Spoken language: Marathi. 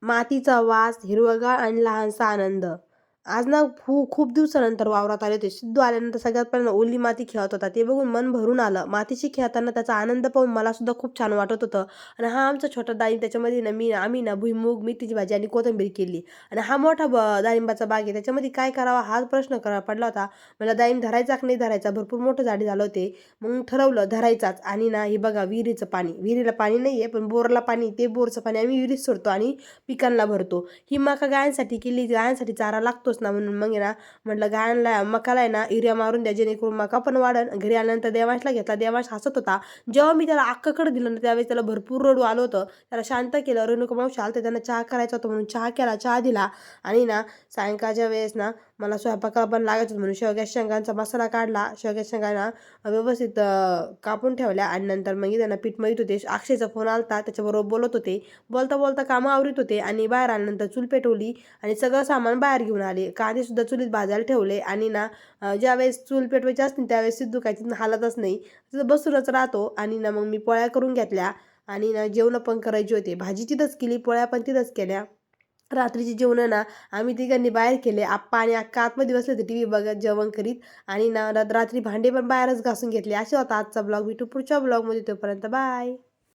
मातीचा वास, हिरवंगार आणि लहानसा आनंद. आज ना खूप दिवसानंतर वावरात आले होते. सिद्धू आल्यानंतर सगळ्यात पहिल्यांदा ओली माती खेळत होता. ते बघून मन भरून आलं. मातीशी खेळताना त्याचा आनंद पाहून मला सुद्धा खूप छान वाटत होतं. आणि हा आमचा छोटा डाळिंब, त्याच्यामध्ये ना आम्ही ना भुईमूग, मेथीची भाजी आणि कोथिंबीर केली. आणि हा मोठा डाळिंबाचा बाग आहे. त्याच्यामध्ये काय करावा हाच प्रश्न पडला होता. मला डाळिंब धरायचा की नाही धरायचा? भरपूर मोठं झाडी झालं होते. मग ठरवलं धरायचाच. आणि ना हे बघा, विहिरीचं पाणी, विहिरीला पाणी नाही आहे पण बोरला पाणी, ते बोरचं पाणी आम्ही विहिरीत सोडतो आणि पिकांना भरतो. ही मका गायांसाठी केली, गायांसाठी चारा लागतोच ना, म्हणून मग आहे ना म्हटलं गायांना मकाला आहे ना युरिया मारून द्या, जेणेकरून मका पण वाढन. घरी आल्यानंतर देवांशला घेतला. देवांश हसत होता. जेव्हा मी त्याला अक्काकडे दिलं ना त्यावेळेस त्याला भरपूर रडू आलं होतं. त्याला शांत केलं. रेणुका मावशी आलं तर त्यांना चहा करायचा होता म्हणून चहा केला, चहा दिला. आणि ना सायंकाळच्या वेळेस ना मला स्वयंपाकाला पण लागायचं होतं म्हणून शेवग्याच्या शेंगांचा मसाला काढला. शेवग्याच्या शेंगांना व्यवस्थित कापून ठेवल्या आणि नंतर मग त्यांना पीठ मळीत होते. अक्षयचा फोन आलता, त्याच्याबरोबर बोलत होते. बोलता बोलता कामं आवरीत होते आणि बाहेर आल्यानंतर चूल पेटवली आणि सगळं सामान बाहेर घेऊन आले. कांदे सुद्धा चुलीत भाजायला ठेवले. आणि ना ज्यावेळेस चूल पेटवायची असते त्यावेळेस सिद्धू काय तिथून हालतच नाही, तिथं बसूनच राहतो. आणि ना मग मी पोळ्या करून घेतल्या आणि ना जेवणं पण करायची होते. भाजी तिथंच केली, पोळ्या पण तिथंच केल्या. रात्रीची जेवणं ना आम्ही तिघांनी बाहेर केले. आप्पा आणि अक्का आतमध्ये बसले होते टी व्ही बघत जेवण करीत. आणि ना रात्री भांडे पण बाहेरच घासून घेतले. असे होता आजचा ब्लॉग. भेटू पुढच्या ब्लॉगमध्ये, तोपर्यंत बाय.